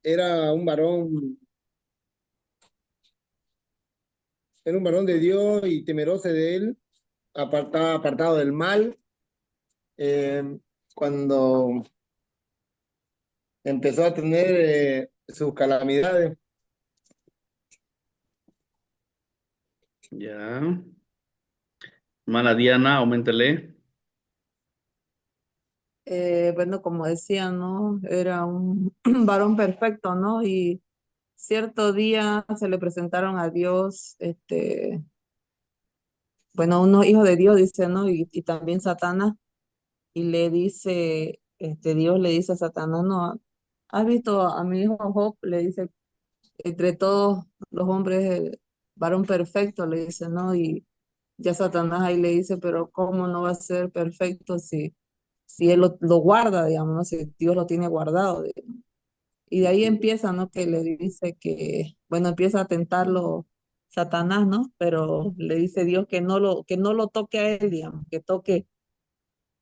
era un varón, era un varón de Dios y temeroso de él, apartado del mal. Eh, Cuando empezó a tener sus calamidades. Ya. Hermana Diana, auméntele. Bueno, como decía, ¿no? Era un varón perfecto, ¿no? Y cierto día se le presentaron a Dios, bueno, unos hijos de Dios, dice, ¿no? Y también Satanás, y le dice, Dios le dice a Satanás, ¿no? ¿Has visto a mi hijo Job? Le dice, entre todos los hombres, varón perfecto, le dice, ¿no? Y ya Satanás ahí le dice, pero ¿cómo no va a ser perfecto si él lo guarda, digamos, ¿no? Si Dios lo tiene guardado, digamos. Y de ahí empieza, ¿no? Que le dice que, bueno, empieza a tentarlo Satanás, ¿no? Pero le dice Dios que no lo toque a él, digamos, que toque,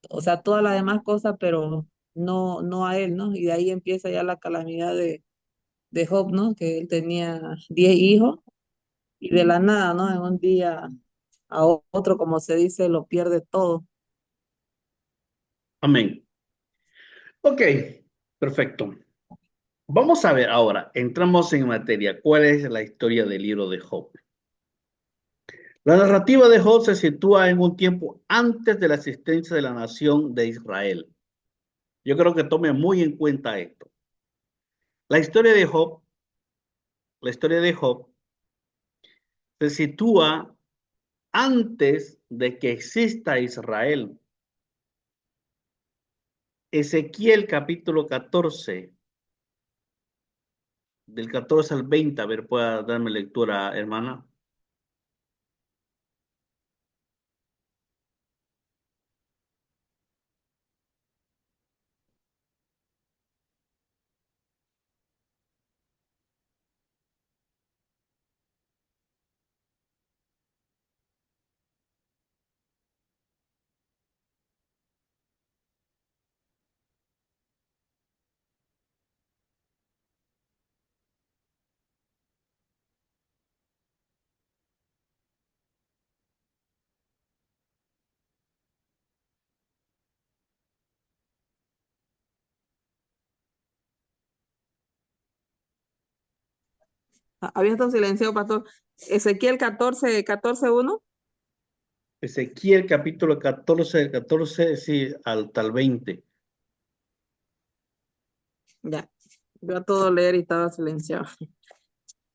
o sea, todas las demás cosas, pero no a él, ¿no? Y de ahí empieza ya la calamidad de Job, ¿no? Que él tenía 10 hijos y de la nada, ¿no? En un día a otro, como se dice, lo pierde todo. Amén. Ok, perfecto. Vamos a ver ahora, entramos en materia. ¿Cuál es la historia del libro de Job? La narrativa de Job se sitúa en un tiempo antes de la existencia de la nación de Israel. Yo creo que tome muy en cuenta esto. La historia de Job, la historia de Job se sitúa antes de que exista Israel. Ezequiel capítulo 14, del 14 al 20, a ver, pueda darme lectura, hermana. Había estado silenciado, pastor. Ezequiel 14:1. Ezequiel capítulo 14, del 14, sí, hasta el 20. Ya, yo a todo leer y estaba silenciado.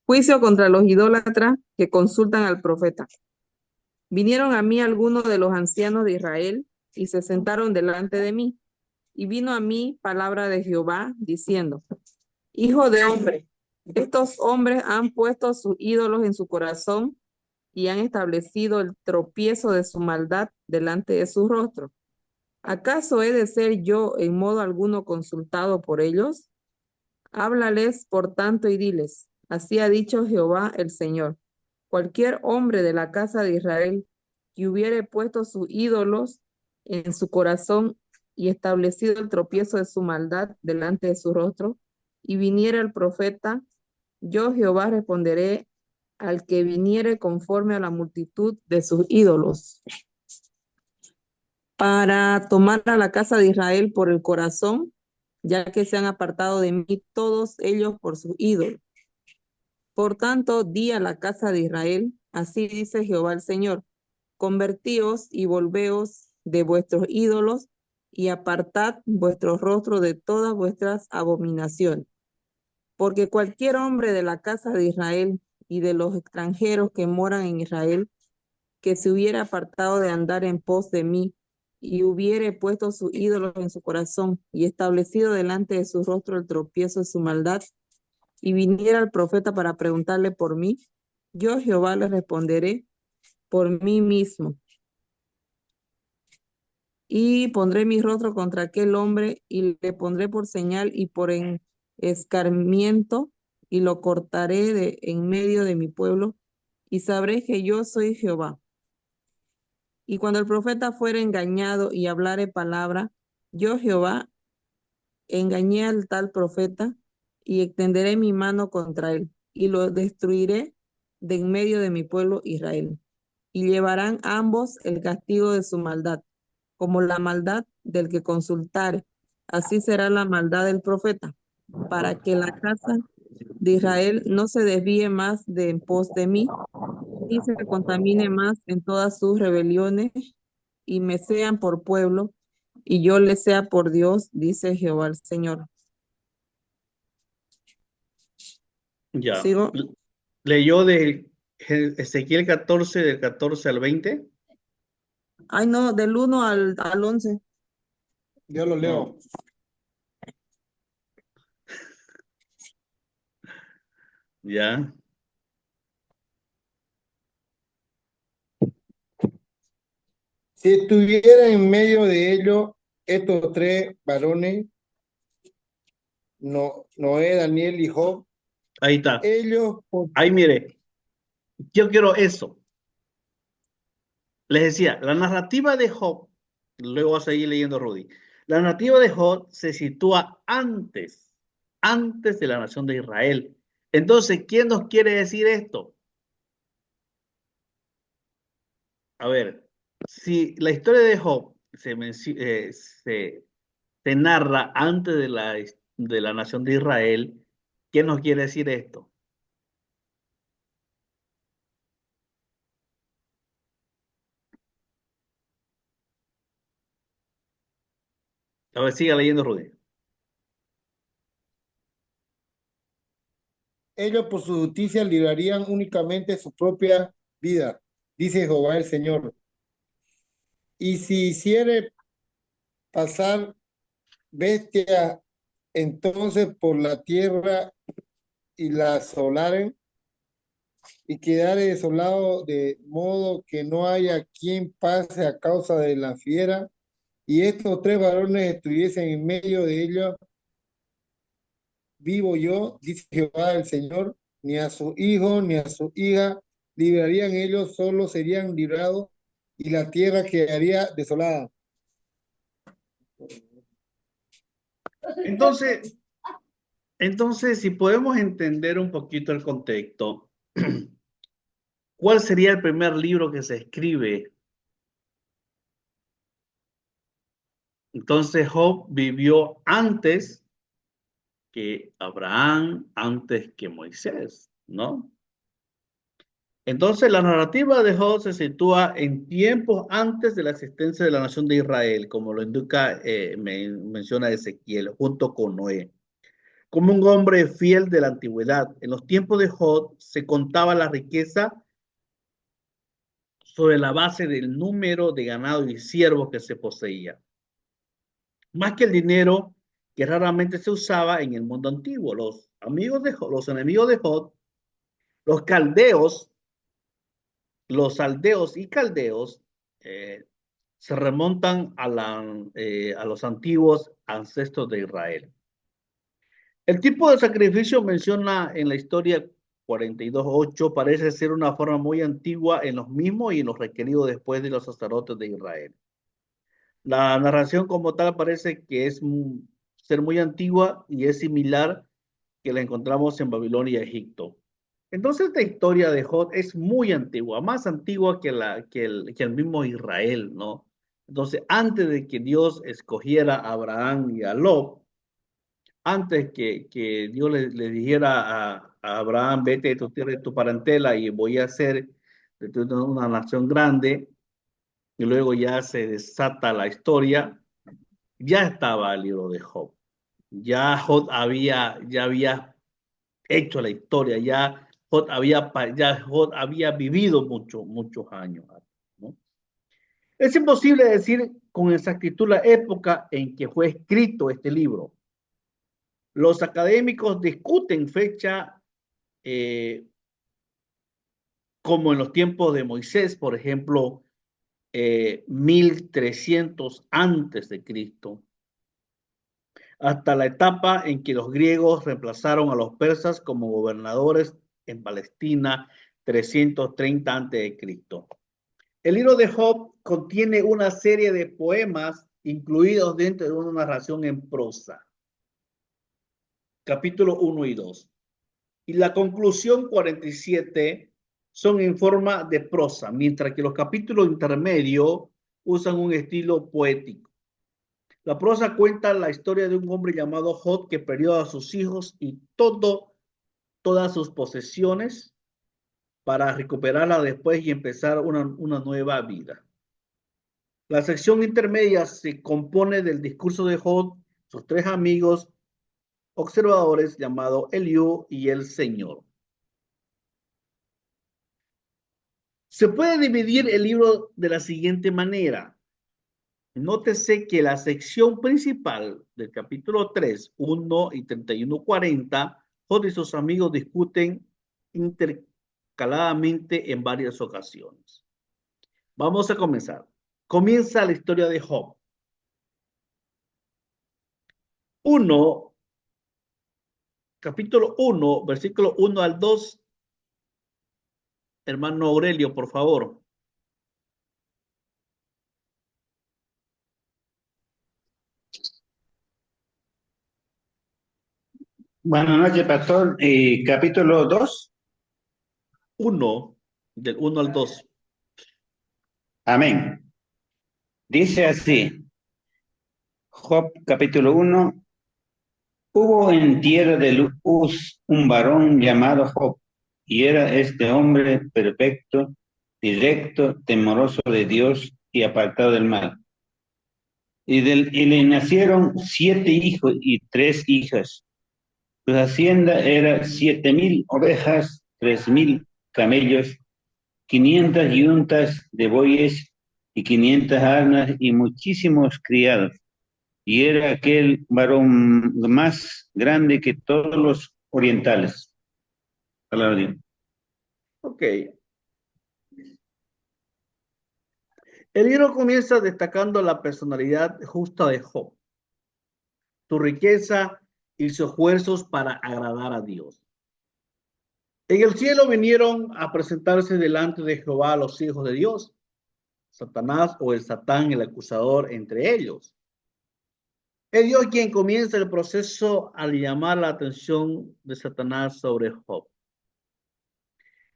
Juicio contra los idólatras que consultan al profeta. Vinieron a mí algunos de los ancianos de Israel y se sentaron delante de mí. Y vino a mí palabra de Jehová diciendo, Hijo de hombre, estos hombres han puesto sus ídolos en su corazón y han establecido el tropiezo de su maldad delante de su rostro. ¿Acaso he de ser yo en modo alguno consultado por ellos? Háblales, por tanto, y diles, así ha dicho Jehová el Señor. Cualquier hombre de la casa de Israel que hubiere puesto sus ídolos en su corazón y establecido el tropiezo de su maldad delante de su rostro, y viniera el profeta, yo Jehová responderé al que viniere conforme a la multitud de sus ídolos, para tomar a la casa de Israel por el corazón, ya que se han apartado de mí todos ellos por sus ídolos. Por tanto, di a la casa de Israel, así dice Jehová el Señor, convertíos y volveos de vuestros ídolos y apartad vuestros rostros de todas vuestras abominaciones. Porque cualquier hombre de la casa de Israel y de los extranjeros que moran en Israel, que se hubiera apartado de andar en pos de mí y hubiere puesto sus ídolos en su corazón y establecido delante de su rostro el tropiezo de su maldad, y viniera el profeta para preguntarle por mí, yo Jehová le responderé por mí mismo, y pondré mi rostro contra aquel hombre y le pondré por señal y por escarmiento y lo cortaré de en medio de mi pueblo y sabré que yo soy Jehová. Y cuando el profeta fuera engañado y hablare palabra, yo Jehová engañé al tal profeta y extenderé mi mano contra él, y lo destruiré de en medio de mi pueblo Israel. Y llevarán ambos el castigo de su maldad, como la maldad del que consultare. Así será la maldad del profeta, para que la casa de Israel no se desvíe más de en pos de mí, ni se contamine más en todas sus rebeliones, y me sean por pueblo, y yo les sea por Dios, dice Jehová el Señor. Ya. Sigo. Leyó de Ezequiel 14, del 14 al 20. Ay, no, del 1 al 11. Yo lo leo. No. Ya. Si estuviera en medio de ellos estos tres varones, Noé, Daniel y Job, Ahí está. ellos, Ahí mire. Yo quiero eso. Les decía, la narrativa de Job, luego va a seguir leyendo Rudy. La narrativa de Job se sitúa antes de la nación de Israel. Entonces, ¿quién nos quiere decir esto? A ver, si la historia de Job se narra antes de la nación de Israel, ¿qué nos quiere decir esto? A ver, siga leyendo, Rudy. ellos por su justicia librarían únicamente su propia vida, dice Jehová el Señor. Y si hiciere pasar bestia entonces por la tierra y la asolaren, y quedare desolado de modo que no haya quien pase a causa de la fiera, y estos tres varones estuviesen en medio de ellos, vivo yo, dice Jehová el Señor, ni a su hijo ni a su hija librarían ellos, solo serían librados, y la tierra quedaría desolada. Entonces, si podemos entender un poquito el contexto, ¿cuál sería el primer libro que se escribe? Entonces, Job vivió antes que Abraham, antes que Moisés, ¿no? Entonces, la narrativa de Job se sitúa en tiempos antes de la existencia de la nación de Israel, como lo indica, menciona Ezequiel, junto con Noé. Como un hombre fiel de la antigüedad, en los tiempos de Job se contaba la riqueza sobre la base del número de ganado y siervos que se poseía, más que el dinero que raramente se usaba en el mundo antiguo. Los amigos de Job, los enemigos de Job, los caldeos, los aldeos y caldeos, se remontan a los antiguos ancestros de Israel. El tipo de sacrificio menciona en la historia 42:8 parece ser una forma muy antigua en los mismos y en los requeridos después de los sacerdotes de Israel. La narración como tal parece que es ser muy antigua y es similar que la encontramos en Babilonia y Egipto. Entonces esta historia de Job es muy antigua, más antigua que el mismo Israel, ¿no? Entonces, antes de que Dios escogiera a Abraham y a Lot, antes que Dios le dijera a Abraham, vete de tu tierra y tu parentela y voy a hacer de tu una nación grande, y luego ya se desata la historia, ya estaba el libro de Job. Ya Job ya había hecho la historia, ya Job había vivido muchos años, ¿no? Es imposible decir con exactitud la época en que fue escrito este libro. Los académicos discuten fecha como en los tiempos de Moisés, por ejemplo, 1300 antes de Cristo, hasta la etapa en que los griegos reemplazaron a los persas como gobernadores en Palestina, 330 antes de Cristo. El libro de Job contiene una serie de poemas incluidos dentro de una narración en prosa. capítulo 1 y 2. Y la conclusión 47 son en forma de prosa, mientras que los capítulos intermedios usan un estilo poético. La prosa cuenta la historia de un hombre llamado Job que perdió a sus hijos y todas sus posesiones para recuperarla después y empezar una nueva vida. La sección intermedia se compone del discurso de Job, sus tres amigos observadores llamados Eliú y el Señor. Se puede dividir el libro de la siguiente manera. Nótese que la sección principal del capítulo 3, 1 y 31-40, Job y sus amigos discuten intercaladamente en varias ocasiones. Vamos a comenzar. Comienza la historia de Job. 1, capítulo 1, versículo 1 al 2. Hermano Aurelio, por favor. Buenas noches, pastor. Capítulo 2. 1, del 1 al 2. Amén. Dice así, Job capítulo 1. Hubo en tierra de Uz un varón llamado Job, y era este hombre perfecto, directo, temoroso de Dios y apartado del mal. Y le nacieron 7 hijos y 3 hijas. Su hacienda era 7,000 ovejas, 3,000 camellos, 500 yuntas de bueyes y 500 asnas y muchísimos criados. Y era aquel varón más grande que todos los orientales. Palabra de Dios. Ok. El libro comienza destacando la personalidad justa de Job, su riqueza y sus esfuerzos para agradar a Dios. En el cielo vinieron a presentarse delante de Jehová los hijos de Dios, Satanás o el Satán, el acusador entre ellos. Es Dios quien comienza el proceso al llamar la atención de Satanás sobre Job.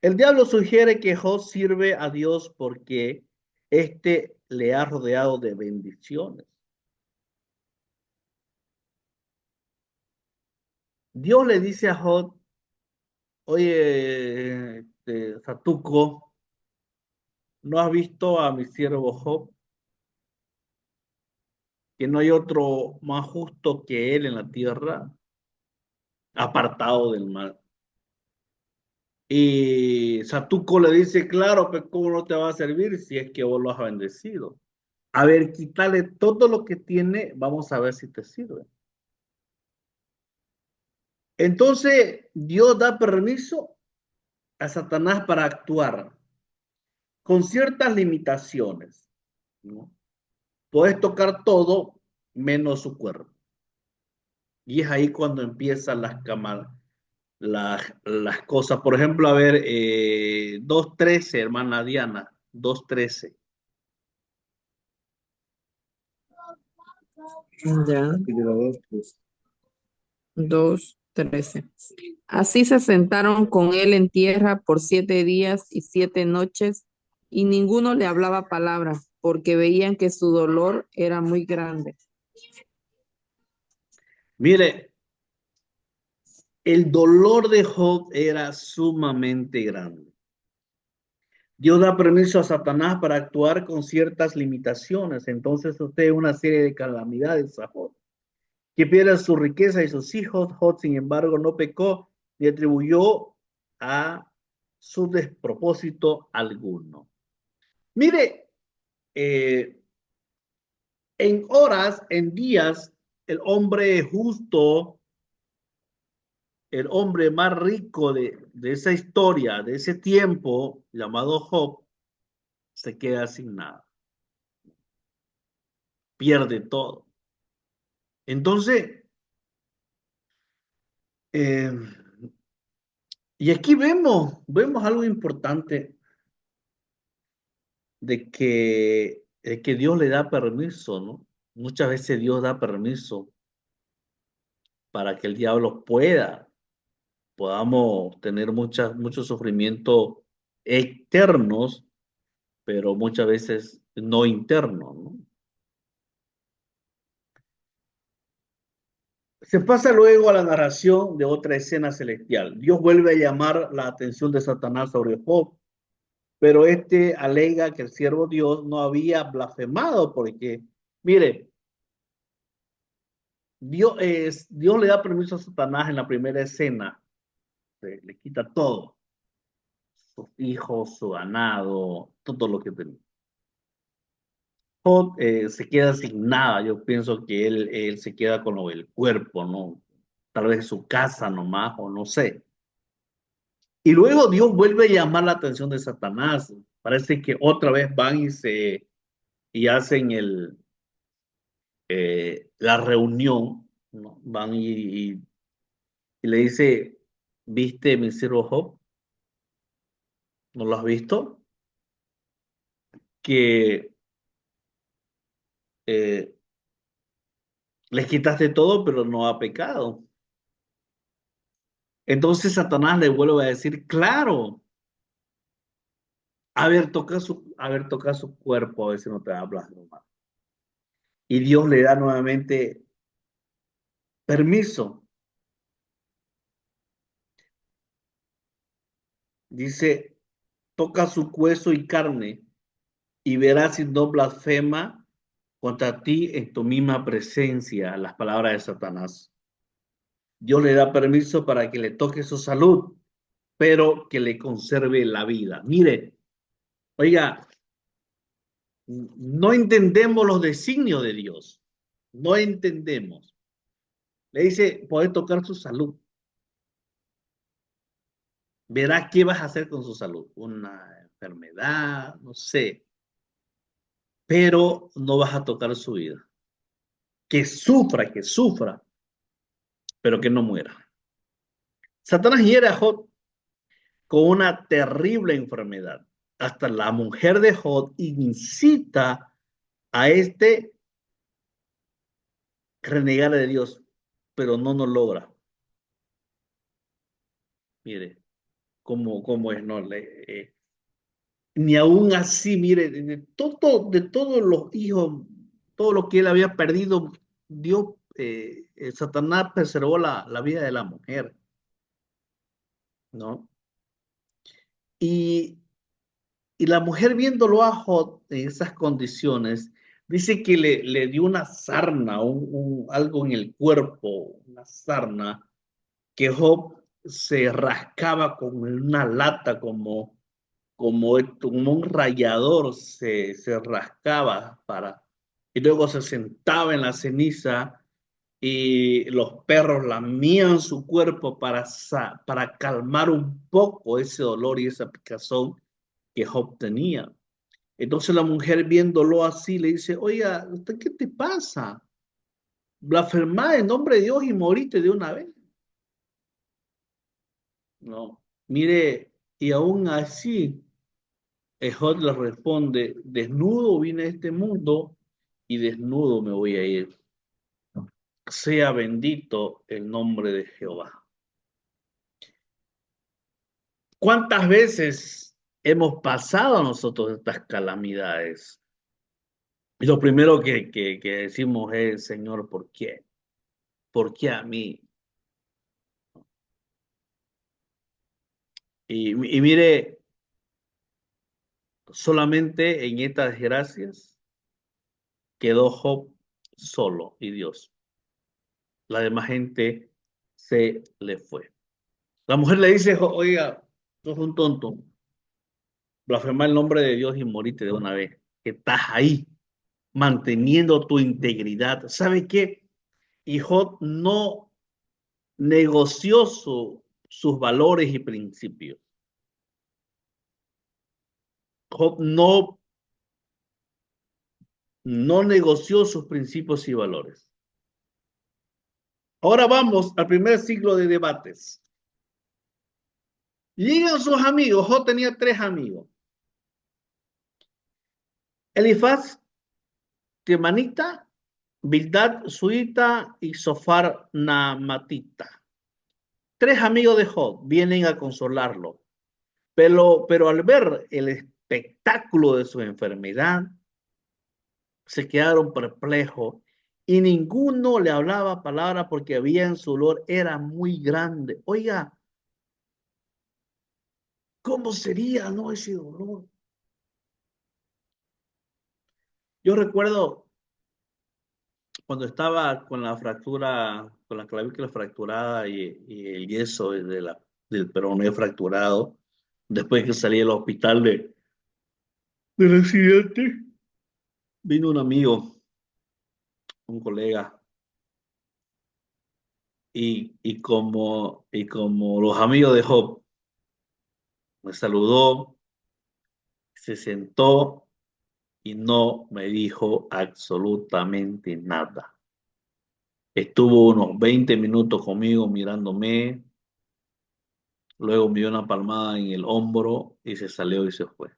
El diablo sugiere que Job sirve a Dios porque éste le ha rodeado de bendiciones. Dios le dice a Job, oye, Satuco, ¿no has visto a mi siervo Job? Que no hay otro más justo que él en la tierra, apartado del mal. Y Satuco le dice, claro, pero ¿cómo no te va a servir si es que vos lo has bendecido? A ver, quítale todo lo que tiene, vamos a ver si te sirve. Entonces, Dios da permiso a Satanás para actuar con ciertas limitaciones, ¿no? Puedes tocar todo menos su cuerpo. Y es ahí cuando empiezan las cosas. Por ejemplo, a ver, 2:13, hermana Diana, 2:13. Ya, Capítulo 2, pues. 2:13. Así se sentaron con él en tierra por 7 días y 7 noches, y ninguno le hablaba palabra, porque veían que su dolor era muy grande. Mire, el dolor de Job era sumamente grande. Dios da permiso a Satanás para actuar con ciertas limitaciones. Entonces usted una serie de calamidades a Job, que pierde su riqueza y sus hijos. Job, sin embargo, no pecó ni atribuyó a su despropósito alguno. Mire, en horas, en días, el hombre justo, el hombre más rico de esa historia, de ese tiempo, llamado Job, se queda sin nada. Pierde todo. Entonces, eh, y aquí vemos algo importante de que Dios le da permiso, ¿no? Muchas veces Dios da permiso para que el diablo podamos tener mucho sufrimiento externos, pero muchas veces no internos, ¿no? Se pasa luego a la narración de otra escena celestial. Dios vuelve a llamar la atención de Satanás sobre Job, pero este alega que el siervo Dios no había blasfemado porque, mire, Dios le da permiso a Satanás en la primera escena, le quita todo, sus hijos, su ganado, todo lo que tenía. Job se queda sin nada, yo pienso que él se queda con el cuerpo, ¿no? Tal vez su casa nomás, o no sé. Y luego Dios vuelve a llamar la atención de Satanás. Parece que otra vez van y hacen la reunión, ¿no? Van y le dice, ¿viste mi siervo Job? ¿No lo has visto? Que eh, les quitaste todo, pero no ha pecado. Entonces Satanás le vuelve a decir, claro, toca su cuerpo, a ver si no te hablas nomás. Y Dios le da nuevamente permiso. Dice, toca su hueso y carne y verás si no blasfema contra ti en tu misma presencia, las palabras de Satanás. Dios le da permiso para que le toque su salud, pero que le conserve la vida. Mire, oiga, no entendemos los designios de Dios. No entendemos. Le dice, puedes tocar su salud. Verás qué vas a hacer con su salud. Una enfermedad, no sé. Pero no vas a tocar su vida. Que sufra, pero que no muera. Satanás hiere a Job con una terrible enfermedad. Hasta la mujer de Job incita a este renegar de Dios, pero no lo logra. Mire, cómo es, ¿no? Ni aún así, mire, de todos los hijos, todo lo que él había perdido, Dios, Satanás preservó la vida de la mujer, ¿no? Y la mujer viéndolo a Job en esas condiciones, dice que le dio una sarna, algo en el cuerpo, una sarna, que Job se rascaba con una lata, como un rallador, se rascaba y luego se sentaba en la ceniza y los perros lamían su cuerpo para calmar un poco ese dolor y esa picazón que Job tenía. Entonces la mujer viéndolo así le dice, oiga, ¿usted qué te pasa? Blasfemá en nombre de Dios y moriste de una vez. No, mire, y aún así, Job le responde, desnudo vine a este mundo y desnudo me voy a ir. Sea bendito el nombre de Jehová. ¿Cuántas veces hemos pasado nosotros estas calamidades? Y lo primero que decimos es, Señor, ¿por qué? ¿Por qué a mí? Y mire, solamente en estas desgracias quedó Job solo y Dios. La demás gente se le fue. La mujer le dice, oiga, sos un tonto, blasfema el nombre de Dios y morite de una vez, que estás ahí, manteniendo tu integridad. ¿Sabe qué? Y Job no negoció sus valores y principios. Job no negoció sus principios y valores. Ahora vamos al primer ciclo de debates. Llegan sus amigos. Job tenía 3 amigos. Elifaz, Temanita Bildad Suita y Sofar Naamatita. 3 amigos de Job vienen a consolarlo, pero al ver el espectáculo de su enfermedad, se quedaron perplejos y ninguno le hablaba palabra porque había en su olor, era muy grande. Oiga, ¿cómo sería, no, ese dolor? Yo recuerdo cuando estaba con la fractura, con la clavícula fracturada y el yeso del peroné fracturado, después que salí del hospital del accidente, vino un amigo, un colega, y como los amigos de Job, me saludó, se sentó y no me dijo absolutamente nada. Estuvo unos 20 minutos conmigo mirándome, luego me dio una palmada en el hombro y se salió y se fue.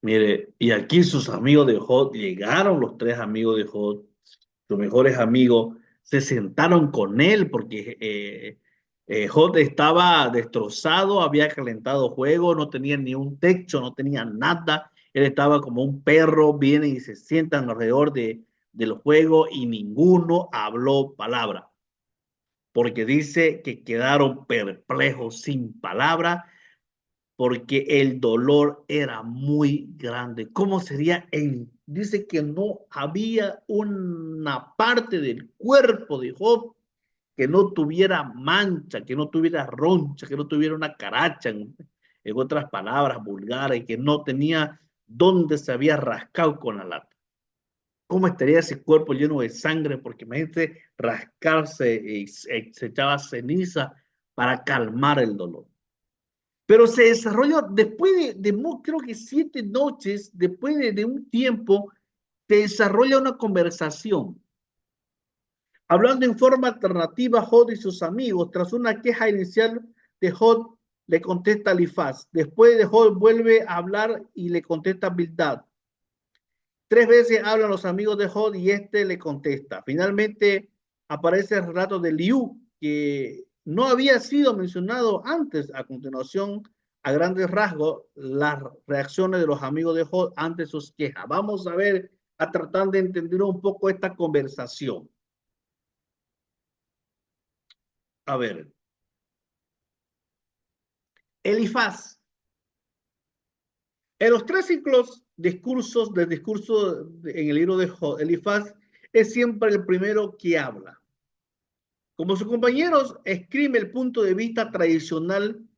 Mire, y aquí sus amigos de Job, llegaron los 3 amigos de Job, sus mejores amigos, se sentaron con él porque Job estaba destrozado, había calentado fuego, no tenía ni un techo, no tenía nada. Él estaba como un perro, vienen y se sientan alrededor del fuego y ninguno habló palabra, porque dice que quedaron perplejos sin palabra porque el dolor era muy grande. ¿Cómo sería? Dice que no había una parte del cuerpo de Job que no tuviera mancha, que no tuviera roncha, que no tuviera una caracha, en otras palabras vulgares, que no tenía dónde se había rascado con la lata. ¿Cómo estaría ese cuerpo lleno de sangre? Porque imagínate rascarse y se echaba ceniza para calmar el dolor. Pero se desarrolló después creo que 7 noches, después de un tiempo, se desarrolla una conversación. Hablando en forma alternativa, Job y sus amigos, tras una queja inicial de Job, le contesta Elifaz. Después de Job vuelve a hablar y le contesta Bildad. 3 veces hablan los amigos de Job y este le contesta. Finalmente aparece el relato de Eliú, que no había sido mencionado antes. A continuación, a grandes rasgos, las reacciones de los amigos de Job ante sus quejas. Vamos a ver, a tratar de entender un poco esta conversación. A ver. Elifaz. En los 3 ciclos discurso en el libro de Job, Elifaz es siempre el primero que habla. Como sus compañeros, escribe el punto de vista tradicional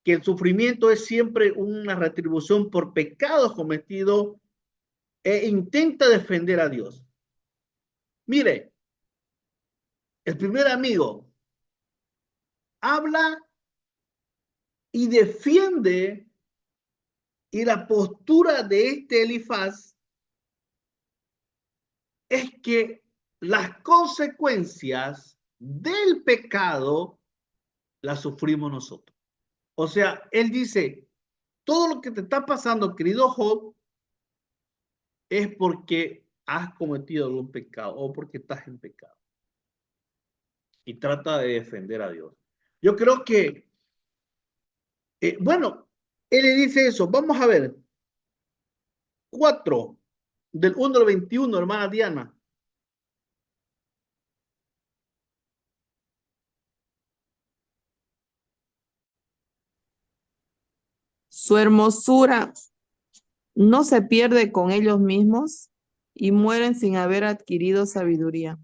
que el sufrimiento es siempre una retribución por pecados cometidos e intenta defender a Dios. Mire, el primer amigo habla y defiende, y la postura de este Elifaz es que las consecuencias del pecado las sufrimos nosotros. O sea, él dice, todo lo que te está pasando, querido Job, es porque has cometido algún pecado o porque estás en pecado. Y trata de defender a Dios. Yo creo que, bueno, él le dice eso. Vamos a ver. 4, del 1 al 21, hermana Diana. Su hermosura no se pierde con ellos mismos y mueren sin haber adquirido sabiduría.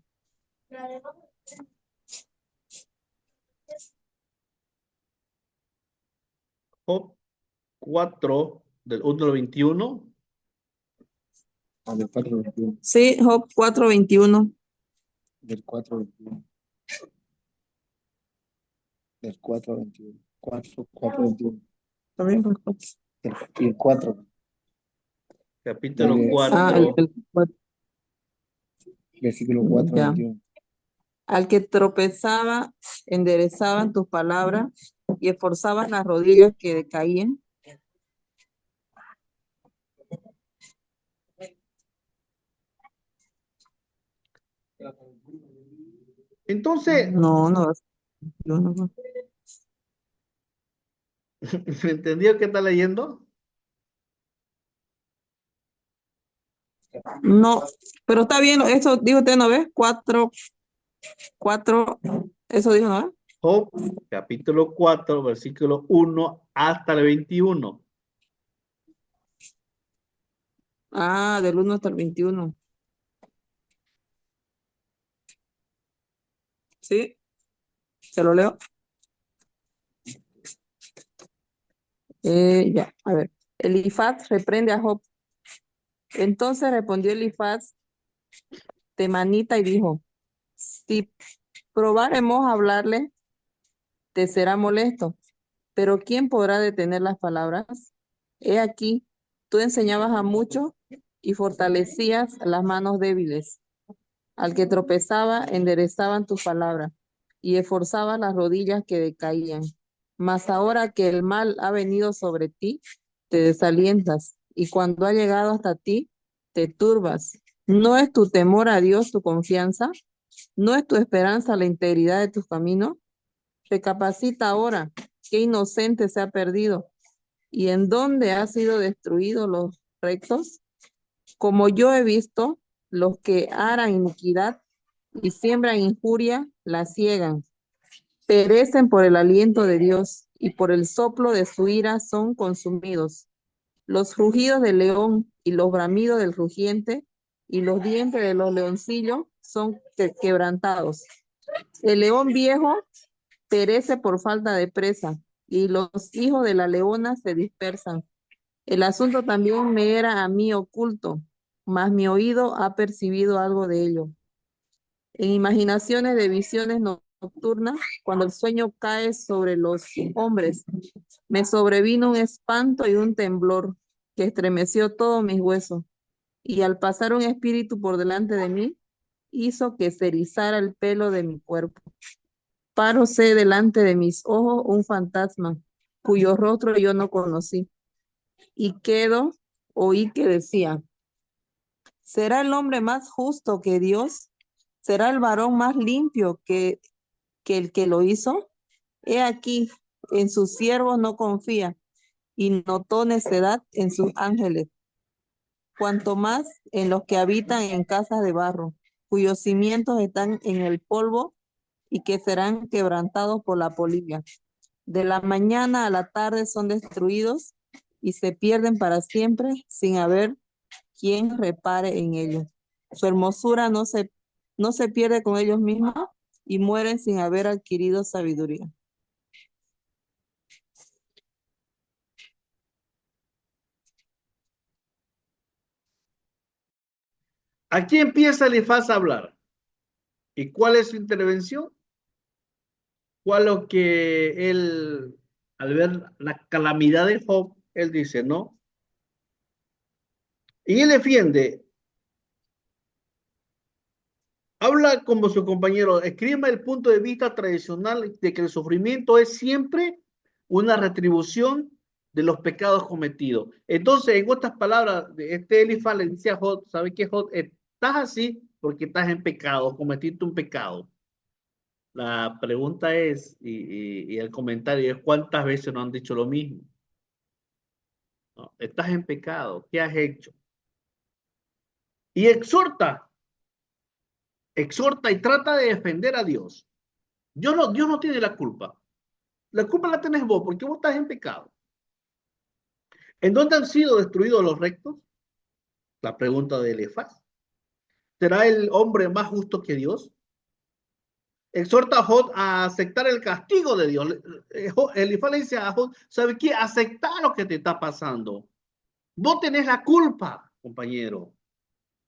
Job 4, del 1 al 21. Del 4:21. Sí, Job 4:21. Del 4:21. Del 4:21. 4:21. También. Y el 4. Capítulo Dale. 4. Versículo 4:21. Al que tropezaba, enderezaban tus palabras y esforzaban las rodillas que decaían. Entonces, No, no. No, no. ¿me entendió qué está leyendo? No, pero está bien, eso dijo usted, ¿no ves? Cuatro, eso dijo, ¿no ves? Job, capítulo 4, versículo 1 hasta el 21. Ah, del 1 hasta el 21. Sí, se lo leo. Ya, a ver. Elifaz reprende a Job. Entonces respondió Elifaz temanita y dijo, si probaremos a hablarle, te será molesto, pero ¿quién podrá detener las palabras? He aquí, tú enseñabas a muchos y fortalecías las manos débiles. Al que tropezaba, enderezaban tus palabras y esforzabas las rodillas que decaían. Mas ahora que el mal ha venido sobre ti, te desalientas y cuando ha llegado hasta ti, te turbas. ¿No es tu temor a Dios tu confianza? ¿No es tu esperanza la integridad de tus caminos? Recapacita ahora, qué inocente se ha perdido y en dónde han sido destruidos los rectos. Como yo he visto, los que harán iniquidad y siembran injuria, la ciegan. Perecen por el aliento de Dios y por el soplo de su ira son consumidos. Los rugidos del león y los bramidos del rugiente y los dientes de los leoncillos son quebrantados. El león viejo perece por falta de presa y los hijos de la leona se dispersan. El asunto también me era a mí oculto, mas mi oído ha percibido algo de ello. En imaginaciones de visiones nocturnas, cuando el sueño cae sobre los hombres, me sobrevino un espanto y un temblor que estremeció todos mis huesos. Y al pasar un espíritu por delante de mí, hizo que se erizara el pelo de mi cuerpo. Paróse delante de mis ojos un fantasma, cuyo rostro yo no conocí. Y oí que decía, ¿será el hombre más justo que Dios? ¿Será el varón más limpio que el que lo hizo? He aquí, en sus siervos no confía y notó necedad en sus ángeles, cuanto más en los que habitan en casas de barro, cuyos cimientos están en el polvo y que serán quebrantados por la polilla. De la mañana a la tarde son destruidos y se pierden para siempre sin haber quien repare en ellos. Su hermosura no se pierde con ellos mismos y mueren sin haber adquirido sabiduría. Aquí empieza Elifaz a hablar. ¿Y cuál es su intervención? ¿Cuál es lo que él, al ver la calamidad de Job, él dice, no? Y él defiende, habla como su compañero, escribe el punto de vista tradicional de que el sufrimiento es siempre una retribución de los pecados cometidos. Entonces, en otras palabras, este Elifaz le dice a Job, ¿sabe qué, Job? Estás así porque estás en pecado, cometiste un pecado. La pregunta es, y el comentario es, ¿cuántas veces nos han dicho lo mismo? ¿No? Estás en pecado, ¿qué has hecho? Y exhorta y trata de defender a Dios. Dios no tiene la culpa. La culpa la tenés vos, porque vos estás en pecado. ¿En dónde han sido destruidos los rectos? La pregunta de Elifaz. ¿Será el hombre más justo que Dios? Exhorta a Job a aceptar el castigo de Dios. Elifaz le dice a Job, ¿sabe qué? Acepta lo que te está pasando. Vos tenés la culpa, compañero.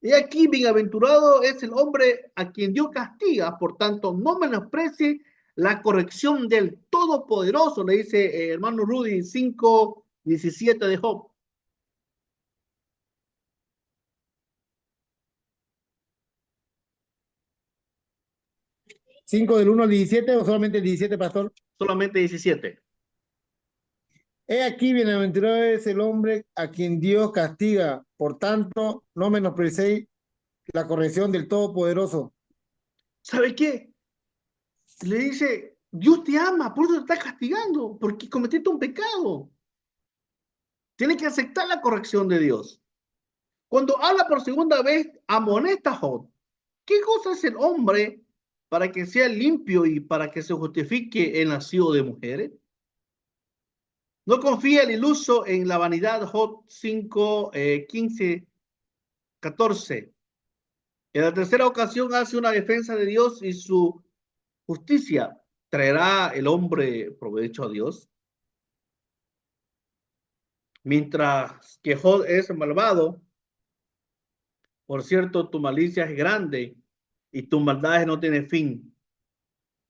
Y aquí, bienaventurado es el hombre a quien Dios castiga, por tanto, no menosprecie la corrección del Todopoderoso, le dice hermano Rudy 5:17 de Job. ¿5 del 1 al 17 o solamente el 17, pastor? Solamente 17. He aquí, bienaventurado es el hombre a quien Dios castiga. Por tanto, no menosprecéis la corrección del Todopoderoso. ¿Sabe qué? Le dice, Dios te ama, por eso te está castigando, porque cometiste un pecado. Tienes que aceptar la corrección de Dios. Cuando habla por segunda vez, amonesta a Job. ¿Qué cosa es el hombre para que sea limpio y para que se justifique el nacido de mujeres? No confía el iluso en la vanidad. Job 5, 15, 14. En la tercera ocasión hace una defensa de Dios y su justicia. ¿Traerá el hombre provecho a Dios? Mientras que Job es malvado, por cierto, tu malicia es grande y tu maldad no tiene fin.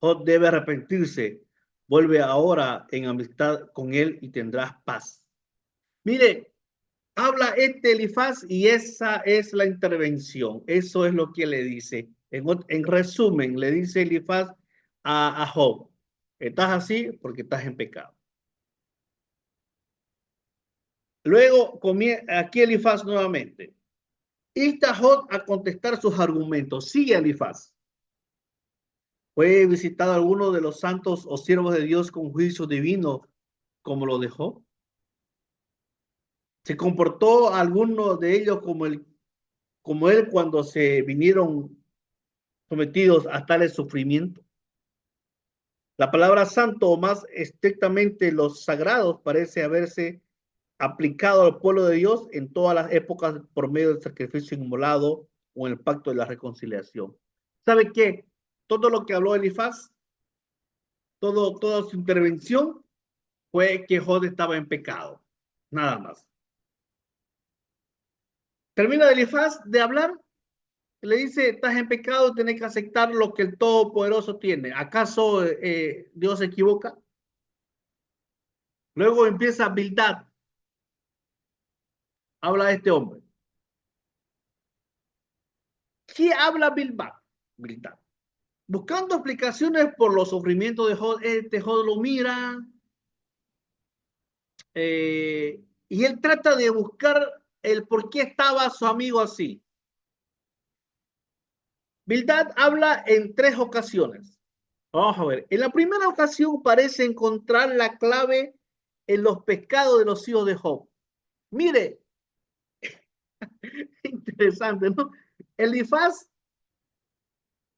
Job debe arrepentirse. Vuelve ahora en amistad con él y tendrás paz. Mire, habla este Elifaz y esa es la intervención. Eso es lo que le dice. En resumen, le dice Elifaz a Job, estás así porque estás en pecado. Luego, aquí Elifaz nuevamente. Está Job a contestar sus argumentos. Sigue Elifaz. ¿Fue visitado alguno de los santos o siervos de Dios con juicio divino como lo dejó? ¿Se comportó alguno de ellos como él cuando se vinieron sometidos a tales sufrimientos? La palabra santo, o más estrictamente los sagrados, parece haberse aplicado al pueblo de Dios en todas las épocas por medio del sacrificio inmolado o en el pacto de la reconciliación. ¿Sabe qué? Todo lo que habló Elifaz, toda su intervención fue que Job estaba en pecado. Nada más. Termina Elifaz de hablar, le dice, estás en pecado, tienes que aceptar lo que el Todopoderoso tiene. ¿Acaso Dios se equivoca? Luego empieza Bildad. Habla este hombre. ¿Qué habla Bildad? Buscando explicaciones por los sufrimientos de Job, Job lo mira y él trata de buscar el por qué estaba su amigo así. Bildad habla en 3 ocasiones. Vamos a ver. En la primera ocasión parece encontrar la clave en los pecados de los hijos de Job. Mire, interesante, ¿no? Elifaz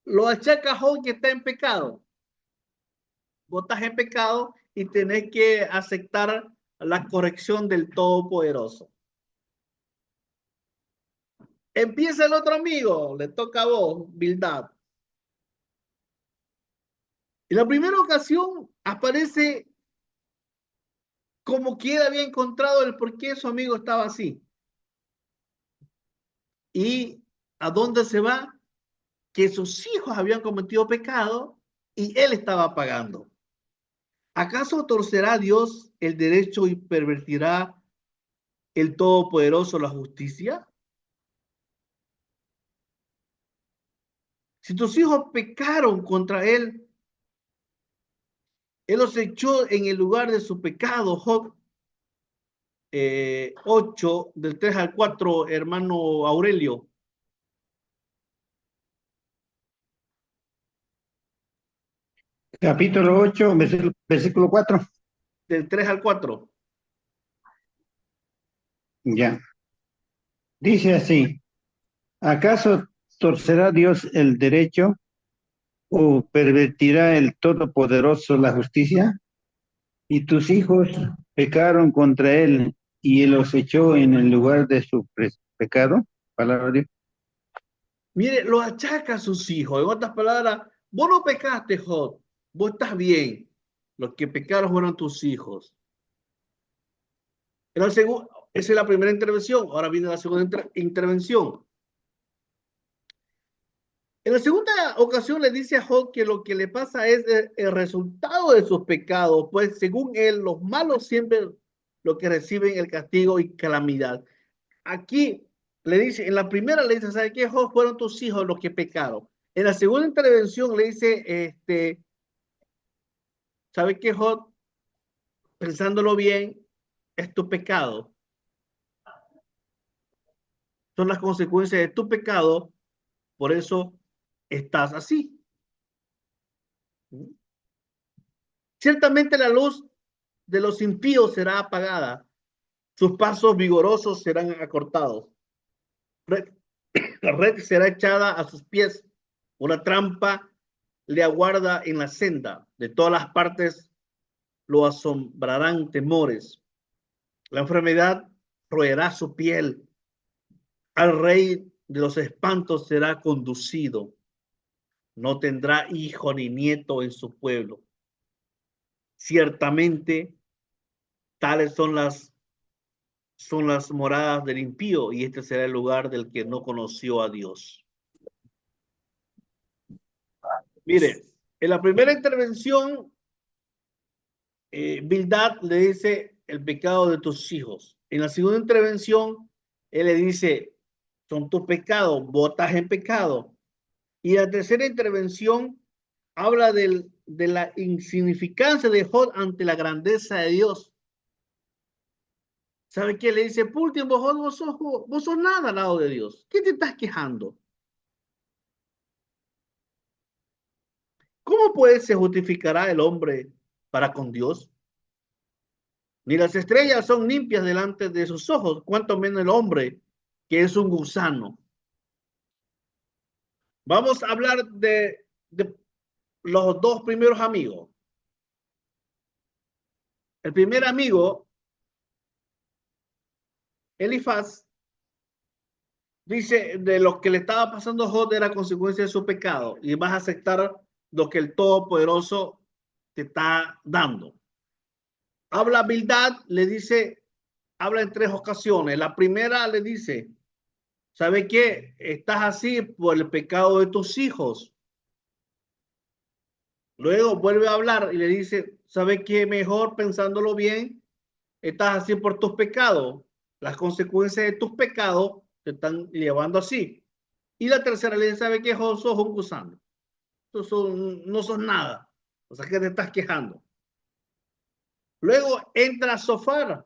lo achaca a Job que está en pecado. Vos estás en pecado y tenés que aceptar la corrección del Todopoderoso. Empieza el otro amigo, le toca a vos, Bildad. En la primera ocasión aparece como que él había encontrado el por qué su amigo estaba así. ¿Y a dónde se va? Que sus hijos habían cometido pecado y él estaba pagando. ¿Acaso torcerá Dios el derecho y pervertirá el Todopoderoso la justicia? Si tus hijos pecaron contra él, él los echó en el lugar de su pecado. Job 8, del 3 al 4, hermano Aurelio. Capítulo 8, versículo 4. Del 3 al 4. Ya. Dice así, ¿acaso torcerá Dios el derecho o pervertirá el Todopoderoso la justicia? Y tus hijos pecaron contra él y él los echó en el lugar de su pecado. Palabra de Dios. Mire, lo achaca a sus hijos. En otras palabras, vos no pecaste, Job. Vos estás bien. Los que pecaron fueron tus hijos. Esa es la primera intervención. Ahora viene la segunda intervención. En la segunda ocasión le dice a Job que lo que le pasa es el resultado de sus pecados, pues según él, los malos siempre lo que reciben el castigo y calamidad. Aquí le dice, en la primera le dice, ¿sabes qué, Job? Fueron tus hijos los que pecaron. En la segunda intervención le dice, ¿sabes qué, Job? Pensándolo bien, es tu pecado. Son las consecuencias de tu pecado, por eso estás así. Ciertamente la luz de los impíos será apagada, sus pasos vigorosos serán acortados. La red será echada a sus pies, una trampa le aguarda en la senda, de todas las partes lo asombrarán temores. La enfermedad roerá su piel, al rey de los espantos será conducido, no tendrá hijo ni nieto en su pueblo. Ciertamente, tales son las moradas del impío, y este será el lugar del que no conoció a Dios. Mire, en la primera intervención, Bildad le dice el pecado de tus hijos. En la segunda intervención, él le dice, son tus pecados, botas en pecado. Y en la tercera intervención, habla de la insignificancia de Job ante la grandeza de Dios. ¿Sabe qué? Le dice, por último, Job, vos sos nada al lado de Dios. ¿Qué te estás quejando? ¿Cómo pues se justificará el hombre para con Dios? Ni las estrellas son limpias delante de sus ojos, cuanto menos el hombre, que es un gusano. Vamos a hablar de los dos primeros amigos. El primer amigo, Elifaz, dice de lo que le estaba pasando a Job era consecuencia de su pecado y vas a aceptar lo que el Todopoderoso te está dando. Habla Bildad, le dice, habla en 3 ocasiones. La primera le dice, ¿sabe qué? Estás así por el pecado de tus hijos. Luego vuelve a hablar y le dice, ¿sabe qué? Mejor pensándolo bien, estás así por tus pecados. Las consecuencias de tus pecados te están llevando así. Y la tercera le dice, ¿sabe qué? Sos un gusano. No sos nada. O sea, que te estás quejando. Luego entra Sofar.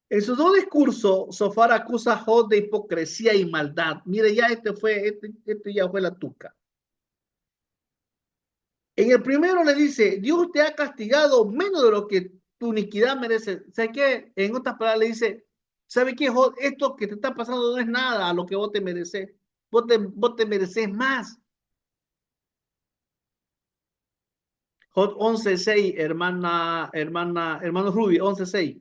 En sus 2 discursos, Sofar acusa a Job de hipocresía y maldad. Mire, ya este ya fue la tuca. En el primero le dice, Dios te ha castigado menos de lo que tu iniquidad merece. ¿Sabe qué? En otras palabras le dice, ¿sabe qué, Job? Esto que te está pasando no es nada a lo que vos te mereces. Vos te mereces más. Job 11:6, hermano Ruby, 11:6.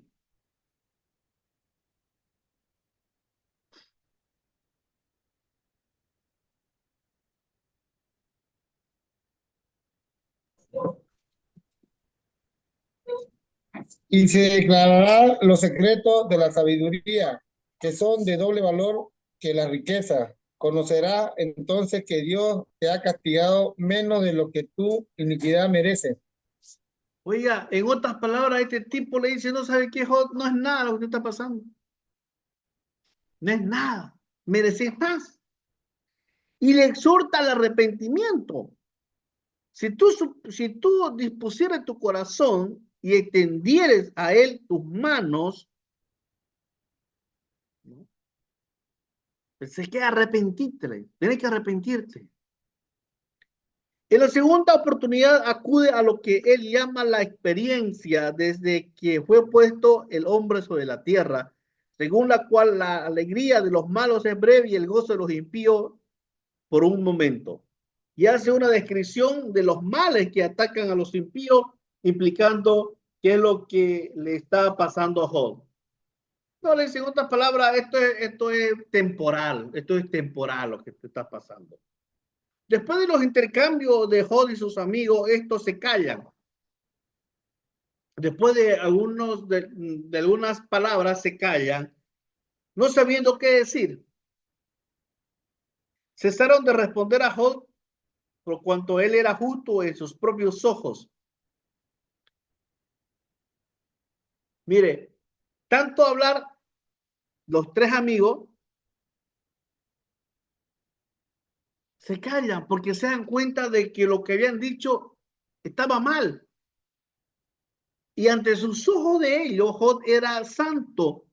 Y se declarará los secretos de la sabiduría, que son de doble valor que la riqueza. Conocerá entonces que Dios te ha castigado menos de lo que tu iniquidad merece. Oiga, en otras palabras, este tipo le dice, no sabe qué, Job, no es nada lo que te está pasando. No es nada. Mereces más. Y le exhorta al arrepentimiento. Si tú dispusieras tu corazón y extendieres a él tus manos, ¿no? Pues hay que arrepentirte, tienes que arrepentirte. En la segunda oportunidad acude a lo que él llama la experiencia desde que fue puesto el hombre sobre la tierra, según la cual la alegría de los malos es breve y el gozo de los impíos por un momento. Y hace una descripción de los males que atacan a los impíos, implicando qué es lo que le está pasando a Job. No, le dice en otras palabras, esto es temporal lo que te está pasando. Después de los intercambios de Job y sus amigos, estos se callan. Después de algunas palabras se callan, no sabiendo qué decir. Cesaron de responder a Job por cuanto él era justo en sus propios ojos. Mire, tanto hablar los 3 amigos se callan porque se dan cuenta de que lo que habían dicho estaba mal. Y ante sus ojos de ellos, Job era santo.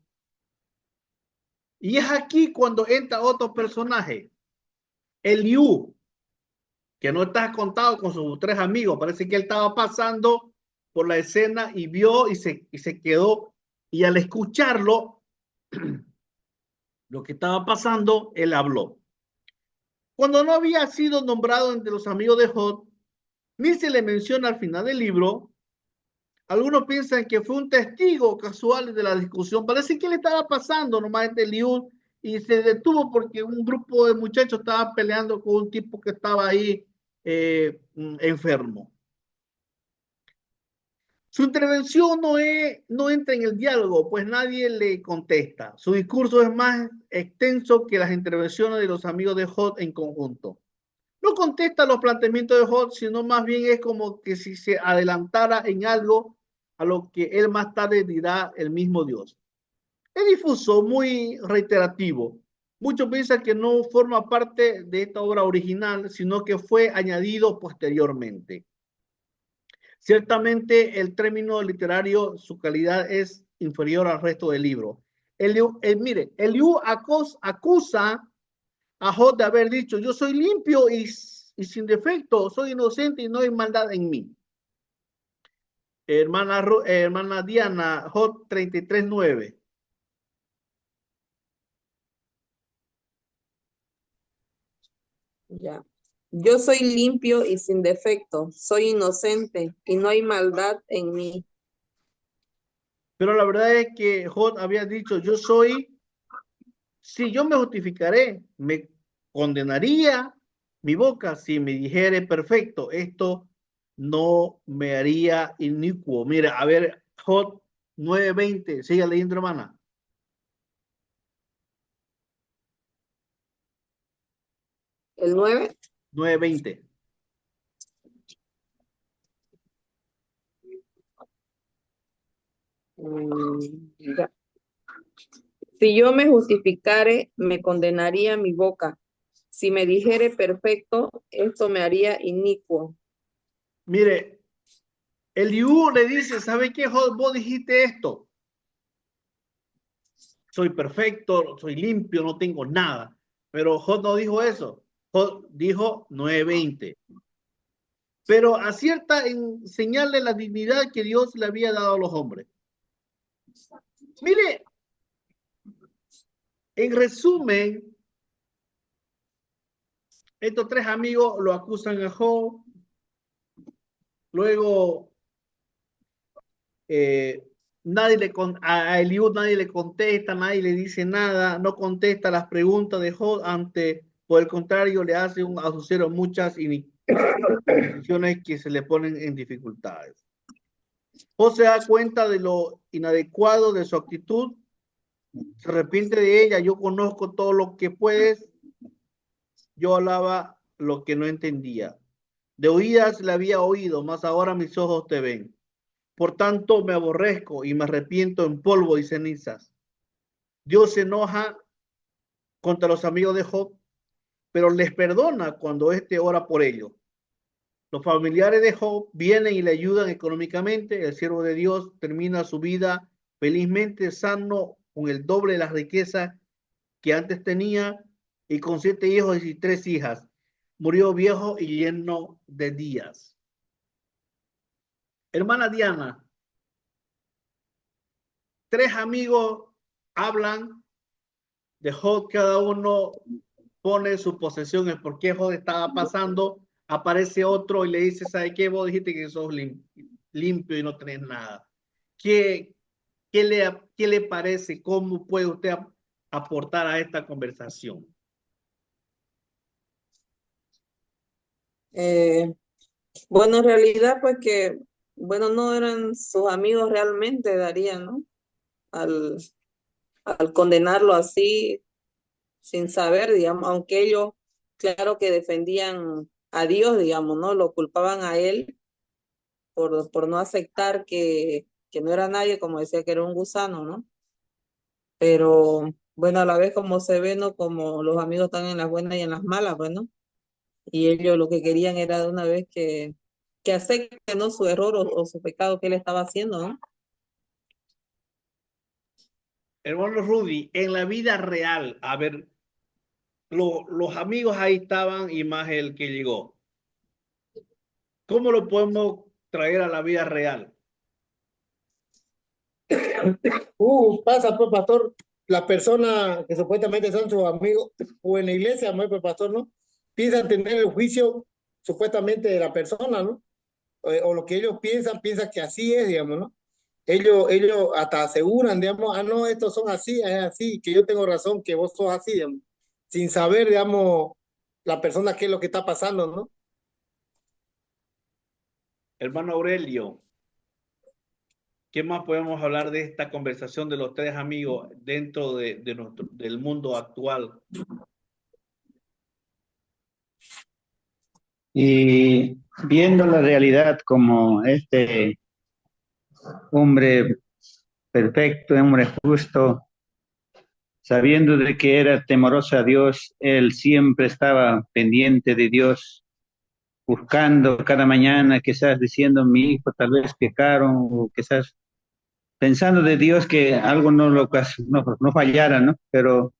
Y es aquí cuando entra otro personaje, Eliú. que no está contado con sus tres amigos. Parece que él estaba pasando por la escena y vio y se quedó. Y al escucharlo, lo que estaba pasando, él habló. Cuando no había sido nombrado entre los amigos de Job, ni se le menciona al final del libro, algunos piensan que fue un testigo casual de la discusión. Parece que le estaba pasando nomás este Eliud y se detuvo porque un grupo de muchachos estaba peleando con un tipo que estaba ahí enfermo. Su intervención no entra en el diálogo, pues nadie le contesta. Su discurso es más extenso que las intervenciones de los amigos de Job en conjunto. No contesta los planteamientos de Job, sino más bien es como que si se adelantara en algo a lo que él más tarde dirá el mismo Dios. Es difuso, muy reiterativo. Muchos piensan que no forma parte de esta obra original, sino que fue añadido posteriormente. Ciertamente el término literario, su calidad es inferior al resto del libro. Mire, Eliú acusa a Job de haber dicho, yo soy limpio y sin defecto, soy inocente y no hay maldad en mí. Hermana Diana, Job 33:9. Ya. Yo soy limpio y sin defecto, soy inocente y no hay maldad en mí. Pero la verdad es que Job había dicho, si yo me justificaré, me condenaría mi boca si me dijere perfecto, esto no me haría inicuo. Mira, a ver, Job 9:20, sigue leyendo, hermana. El 9. 9:20. Ya. Si yo me justificare, me condenaría mi boca. Si me dijere perfecto, esto me haría inicuo. Mire, Eliú le dice, ¿sabe qué, Job? Vos dijiste esto. Soy perfecto, soy limpio, no tengo nada. Pero Job no dijo eso. Job dijo 9:20. Pero acierta en señalarle la dignidad que Dios le había dado a los hombres. Mire, en resumen, estos tres amigos lo acusan a Job. Luego, a Eliud nadie le contesta, nadie le dice nada, no contesta las preguntas de Job, por el contrario, le hace un asociero muchas instituciones que se le ponen en dificultades. Job se da cuenta de lo inadecuado de su actitud, se arrepiente de ella. Yo conozco todo lo que puedes, yo hablaba lo que no entendía. De oídas le había oído, mas ahora mis ojos te ven. Por tanto me aborrezco y me arrepiento en polvo y cenizas. Dios se enoja contra los amigos de Job, pero les perdona cuando éste ora por ellos. Los familiares de Job vienen y le ayudan económicamente. El siervo de Dios termina su vida felizmente sano, con el doble de las riquezas que antes tenía y con 7 hijos y 3 hijas. Murió viejo y lleno de días. Hermana Diana, 3 amigos hablan de Job, cada uno pone sus posesiones, por qué Job estaba pasando, aparece otro y le dice, ¿sabe qué? Vos dijiste que sos limpio y no tenés nada. ¿Qué, qué le parece? ¿Cómo puede usted aportar a esta conversación? Bueno, en realidad, pues que, bueno, no eran sus amigos realmente, Darían, ¿no? Al condenarlo así, sin saber, digamos, aunque ellos, claro que defendían a Dios, digamos, ¿no? Lo culpaban a él por no aceptar que no era nadie, como decía que era un gusano, ¿no? Pero, bueno, a la vez como se ve, ¿no? Como los amigos están en las buenas y en las malas, bueno, y ellos lo que querían era de una vez que acepte, ¿no? Su error o su pecado que él estaba haciendo, ¿no? Hermano Rudy, en la vida real, a ver, los amigos ahí estaban y más el que llegó. ¿Cómo lo podemos traer a la vida real? Pasa, pues, pastor, las personas que supuestamente son sus amigos, o en la iglesia, pues, pastor, ¿no? Piensan tener el juicio supuestamente de la persona, ¿no? O lo que ellos piensan que así es, digamos, ¿no? Ellos hasta aseguran, digamos, no, estos son así, es así, que yo tengo razón, que vos sos así, digamos, sin saber, digamos, la persona qué es lo que está pasando, ¿no? Hermano Aurelio, ¿qué más podemos hablar de esta conversación de los tres amigos dentro del mundo actual? Y viendo la realidad como este hombre perfecto, hombre justo, sabiendo de que era temoroso a Dios, él siempre estaba pendiente de Dios, buscando cada mañana, quizás diciendo, mi hijo tal vez pecaron, o quizás pensando de Dios que algo no fallara, ¿no? Pero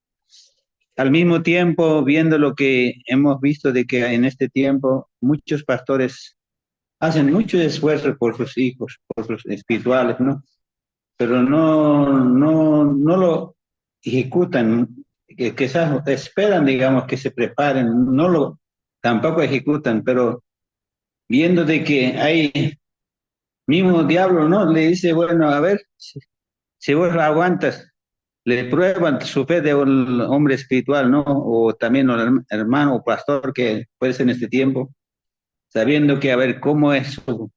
al mismo tiempo, viendo lo que hemos visto de que en este tiempo muchos pastores hacen mucho esfuerzo por sus hijos, por sus espirituales, ¿no? Pero no lo ejecutan, que quizás esperan, digamos, que se preparen, tampoco ejecutan, pero viendo de que hay mismo diablo, ¿no? Le dice, bueno, a ver, si vos la aguantas, le prueban su fe de un hombre espiritual, ¿no? O también un hermano o pastor que puede ser en este tiempo, sabiendo que a ver cómo es su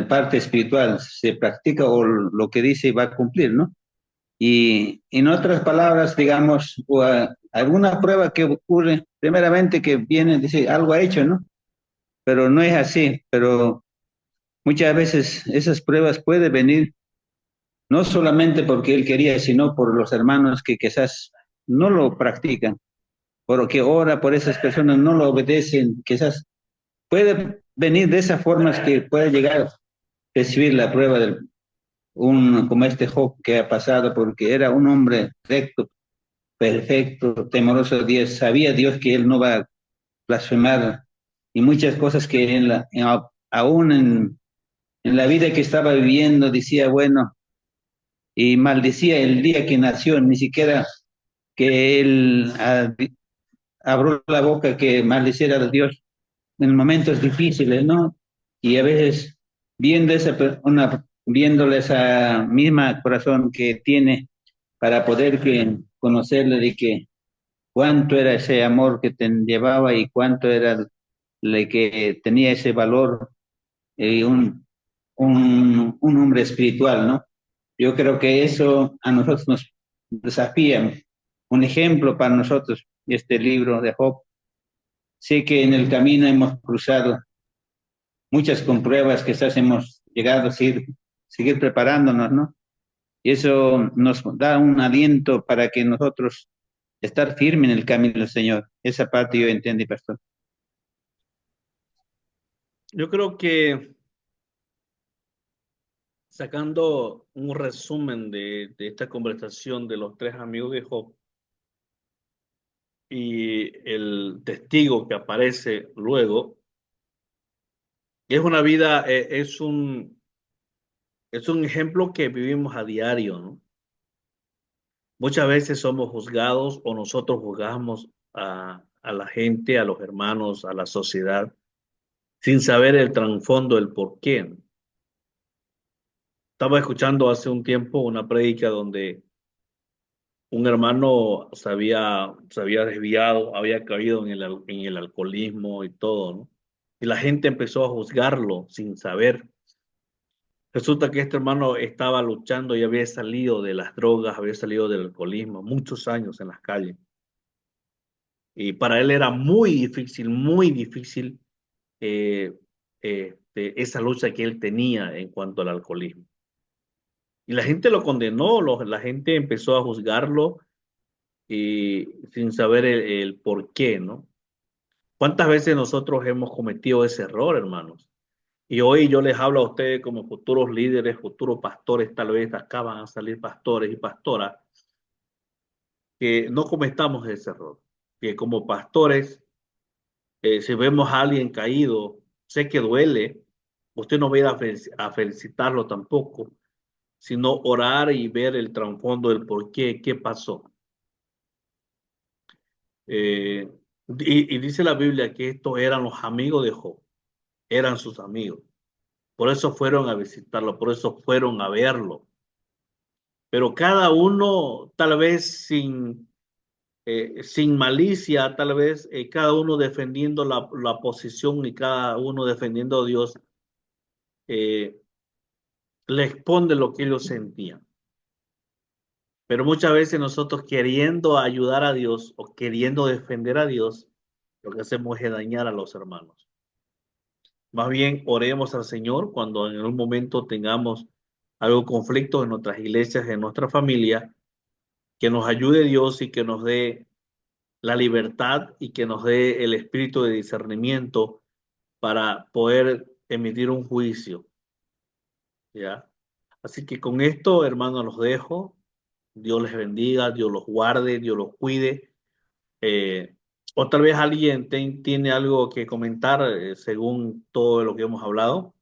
parte espiritual, se practica o lo que dice va a cumplir, ¿no? Y en otras palabras, digamos, alguna prueba que ocurre, primeramente que viene, dice, algo ha hecho, ¿no? Pero no es así, pero muchas veces esas pruebas pueden venir no solamente porque él quería, sino por los hermanos que quizás no lo practican, porque ora por esas personas, no lo obedecen, quizás puede venir de esas formas que puede llegar a recibir la prueba como este Job que ha pasado, porque era un hombre recto, perfecto, temoroso de Dios, sabía Dios que él no va a blasfemar y muchas cosas que aún en la vida que estaba viviendo decía, bueno, y maldecía el día que nació, ni siquiera que él abrió la boca que maldeciera a Dios en momentos difíciles, ¿no? Y a veces viéndole esa misma corazón que tiene para poder conocerle de que cuánto era ese amor que te llevaba y cuánto era le que tenía ese valor y un hombre espiritual, ¿no? Yo creo que eso a nosotros nos desafía, un ejemplo para nosotros, este libro de Job. Sé que en el camino hemos cruzado muchas compruebas, quizás hemos llegado a seguir preparándonos, ¿no? Y eso nos da un aliento para que nosotros estar firmes en el camino del Señor. Esa parte yo entendí, pastor. Yo creo que sacando un resumen de esta conversación de los tres amigos de Job y el testigo que aparece luego, es una vida, es un ejemplo que vivimos a diario, ¿no? Muchas veces somos juzgados o nosotros juzgamos a la gente, a los hermanos, a la sociedad, sin saber el trasfondo, el porqué, ¿no? Estaba escuchando hace un tiempo una prédica donde un hermano se había desviado, había caído en el alcoholismo y todo, ¿no? Y la gente empezó a juzgarlo sin saber. Resulta que este hermano estaba luchando y había salido de las drogas, había salido del alcoholismo, muchos años en las calles. Y para él era muy difícil eh, esa lucha que él tenía en cuanto al alcoholismo. Y la gente lo condenó, la gente empezó a juzgarlo y sin saber el por qué, ¿no? ¿Cuántas veces nosotros hemos cometido ese error, hermanos? Y hoy yo les hablo a ustedes como futuros líderes, futuros pastores, tal vez acá van a salir pastores y pastoras, que no cometamos ese error. Que como pastores, si vemos a alguien caído, sé que duele, usted no va a ir a felicitarlo tampoco, sino orar y ver el trasfondo del por qué, qué pasó. Eh, y dice la Biblia que estos eran los amigos de Job, eran sus amigos. Por eso fueron a visitarlo, por eso fueron a verlo. Pero cada uno, tal vez sin malicia, tal vez cada uno defendiendo la posición y cada uno defendiendo a Dios, eh, le expone lo que ellos sentían. Pero muchas veces nosotros queriendo ayudar a Dios o queriendo defender a Dios, lo que hacemos es dañar a los hermanos. Más bien oremos al Señor cuando en un momento tengamos algo conflicto en nuestras iglesias, en nuestra familia, que nos ayude Dios y que nos dé la libertad y que nos dé el espíritu de discernimiento para poder emitir un juicio, ¿ya? Así que con esto, hermanos, los dejo. Dios les bendiga, Dios los guarde, Dios los cuide. Eh, o tal vez alguien tiene algo que comentar según todo lo que hemos hablado.